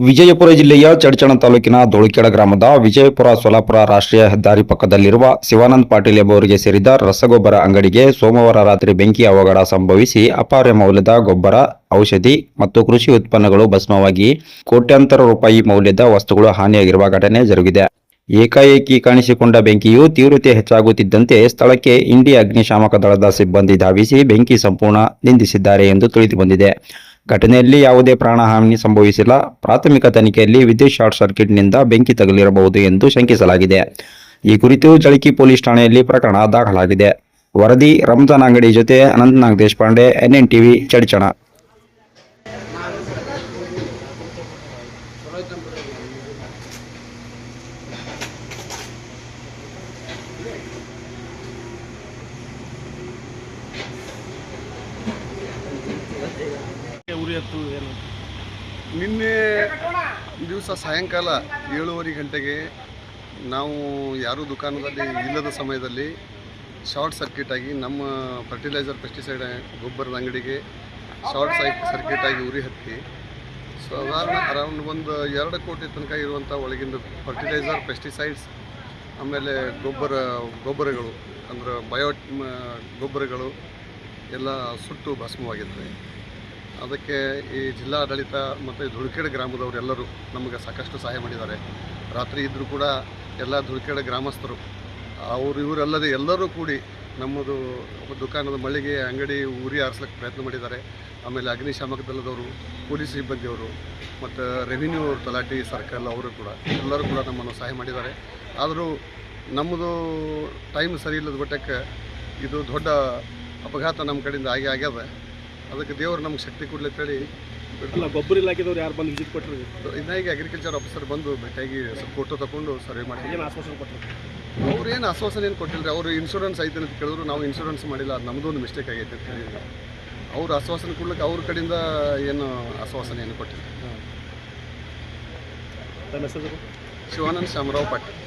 ವಿಜಯಪುರ ಜಿಲ್ಲೆಯ ಚಡ್ಚಣ ತಾಲೂಕಿನ ಧೂಳಿಕೆಡ ಗ್ರಾಮದ ವಿಜಯಪುರ ಸೋಲಾಪುರ ರಾಷ್ಟ್ರೀಯ ಹೆದ್ದಾರಿ ಪಕ್ಕದಲ್ಲಿರುವ ಶಿವಾನಂದ ಪಾಟೀಲ್ ಎಂಬುವರಿಗೆ ಸೇರಿದ ರಸಗೊಬ್ಬರ ಅಂಗಡಿಗೆ ಸೋಮವಾರ ರಾತ್ರಿ ಬೆಂಕಿ ಅವಘಡ ಸಂಭವಿಸಿ ಅಪಾರ ಮೌಲ್ಯದ ಗೊಬ್ಬರ, ಔಷಧಿ ಮತ್ತು ಕೃಷಿ ಉತ್ಪನ್ನಗಳು ಭಸ್ಮವಾಗಿ ಕೋಟ್ಯಾಂತರ ರೂಪಾಯಿ ಮೌಲ್ಯದ ವಸ್ತುಗಳು ಹಾನಿಯಾಗಿರುವ ಘಟನೆ ಜರುಗಿದೆ. ಏಕಾಏಕಿ ಕಾಣಿಸಿಕೊಂಡ ಬೆಂಕಿಯು ತೀವ್ರತೆ ಹೆಚ್ಚಾಗುತ್ತಿದ್ದಂತೆ ಸ್ಥಳಕ್ಕೆ ಇಂಡಿಯಾ ಅಗ್ನಿಶಾಮಕ ದಳದ ಸಿಬ್ಬಂದಿ ಧಾವಿಸಿ ಬೆಂಕಿ ಸಂಪೂರ್ಣ ನಿಂದಿಸಿದ್ದಾರೆ ಎಂದು ತಿಳಿದುಬಂದಿದೆ. ಘಟನೆಯಲ್ಲಿ ಯಾವುದೇ ಪ್ರಾಣಹಾನಿ ಸಂಭವಿಸಿಲ್ಲ. ಪ್ರಾಥಮಿಕ ತನಿಖೆಯಲ್ಲಿ ವಿದ್ಯುತ್ ಶಾರ್ಟ್ ಸರ್ಕ್ಯೂಟ್ನಿಂದ ಬೆಂಕಿ ತಗುಲಿರಬಹುದು ಎಂದು ಶಂಕಿಸಲಾಗಿದೆ. ಈ ಕುರಿತು ಜಳಕಿ ಪೊಲೀಸ್ ಠಾಣೆಯಲ್ಲಿ ಪ್ರಕರಣ ದಾಖಲಾಗಿದೆ. ವರದಿ ರಂಜಾನ್ ಅಂಗಡಿ ಜೊತೆ ಅನಂತನಾಗ್ ದೇಶಪಾಂಡೆ, NNTV, ಚಡ್ಚಣ. ನಿನ್ನೆ ದಿವಸ ಸಾಯಂಕಾಲ 7:30 ಗಂಟೆಗೆ ನಾವು ಯಾರೂ ದುಕಾನದಲ್ಲಿ ಇಲ್ಲದ ಸಮಯದಲ್ಲಿ ಶಾರ್ಟ್ ಸರ್ಕ್ಯೂಟ್ ಆಗಿ ನಮ್ಮ ಫರ್ಟಿಲೈಸರ್ ಪೆಸ್ಟಿಸೈಡ್ ಗೊಬ್ಬರದ ಅಂಗಡಿಗೆ ಶಾರ್ಟ್ ಸರ್ಕ್ಯೂಟ್ ಆಗಿ ಉರಿ ಹತ್ತಿ ಸಾಧಾರಣ ಅರೌಂಡ್ ಒಂದು 2 ಕೋಟಿ ತನಕ ಇರುವಂಥ ಒಳಗಿಂದ ಫರ್ಟಿಲೈಸರ್, ಪೆಸ್ಟಿಸೈಡ್ಸ್, ಆಮೇಲೆ ಗೊಬ್ಬರಗಳು ಅಂದರೆ ಬಯೋ ಗೊಬ್ಬರಗಳು ಎಲ್ಲ ಸುಟ್ಟು ಭಸ್ಮವಾಗಿರ್ತವೆ. ಅದಕ್ಕೆ ಈ ಜಿಲ್ಲಾಡಳಿತ ಮತ್ತು ಧೂಳಿಕೆಡ ಗ್ರಾಮದವರೆಲ್ಲರೂ ನಮಗೆ ಸಾಕಷ್ಟು ಸಹಾಯ ಮಾಡಿದ್ದಾರೆ. ರಾತ್ರಿ ಇದ್ದರೂ ಕೂಡ ಎಲ್ಲ ಧೂಳಿಕೆಡ ಗ್ರಾಮಸ್ಥರು ಇವರಲ್ಲದೆ ಎಲ್ಲರೂ ಕೂಡಿ ನಮ್ಮದು ದುಕಾನದ ಮಳಿಗೆ ಅಂಗಡಿ ಉರಿ ಆರಿಸ್ಲಿಕ್ಕೆ ಪ್ರಯತ್ನ ಮಾಡಿದ್ದಾರೆ. ಆಮೇಲೆ ಅಗ್ನಿಶಾಮಕ ದಳದವರು, ಪೊಲೀಸ್ ಸಿಬ್ಬಂದಿಯವರು ಮತ್ತು ರೆವಿನ್ಯೂ ಅವರು, ತಲಾಟಿ ಸರ್ಕಲ್ ಅವರು ಕೂಡ ಎಲ್ಲರೂ ಕೂಡ ನಮ್ಮನ್ನು ಸಹಾಯ ಮಾಡಿದ್ದಾರೆ. ಆದರೂ ನಮ್ಮದು ಟೈಮ್ ಸರಿ ಇಲ್ಲದ ಬಟ್ಟಕ್ಕೆ ಇದು ದೊಡ್ಡ ಅಪಘಾತ ನಮ್ಮ ಕಡೆಯಿಂದ ಆಗ್ಯದ. ಅದಕ್ಕೆ ದೇವರು ನಮ್ಗೆ ಶಕ್ತಿ ಕೊಡಲಿ ಅಂತೇಳಿ. ಗೊಬ್ಬರ ಇಲಾಖೆದವ್ರು ಯಾರು ಬಂದು ವಿಸಿಟ್ ಕೊಟ್ಟರು? ಇನ್ನಾಗಿ ಅಗ್ರಿಕಲ್ಚರ್ ಆಫೀಸರ್ ಬಂದು ಭೇಟಿಯಾಗಿ ಸ್ವಲ್ಪ ಫೋಟೋ ತಗೊಂಡು ಸರ್ವೆ ಮಾಡಿ ಆಶ್ವಾಸನೆ ಕೊಟ್ಟರು. ಅವ್ರೇನು ಆಶ್ವಾಸನೆ ಏನು ಕೊಟ್ಟಿಲ್ಲ ರೀ. ಅವರು ಇನ್ಶೂರೆನ್ಸ್ ಐತೆ ಅಂತ ಕೇಳಿದ್ರು. ನಾವು ಇನ್ಶೂರೆನ್ಸ್ ಮಾಡಿಲ್ಲ, ಅದು ನಮ್ಮದು ಒಂದು ಮಿಸ್ಟೇಕ್ ಆಗೈತೆ ಅಂತ ಹೇಳಿದ್ರು. ಅವ್ರು ಆಶ್ವಾಸನೆ ಕೊಡ್ಲಿಕ್ಕೆ ಅವ್ರ ಕಡೆಯಿಂದ ಏನು ಆಶ್ವಾಸನೆ ಏನು ಕೊಟ್ಟಿಲ್ಲ. ತನ್ನ ಹೆಸರು? ಶಿವಾನಂದ ಶಾಮರಾವ್ ಪಾಟೀಲ್.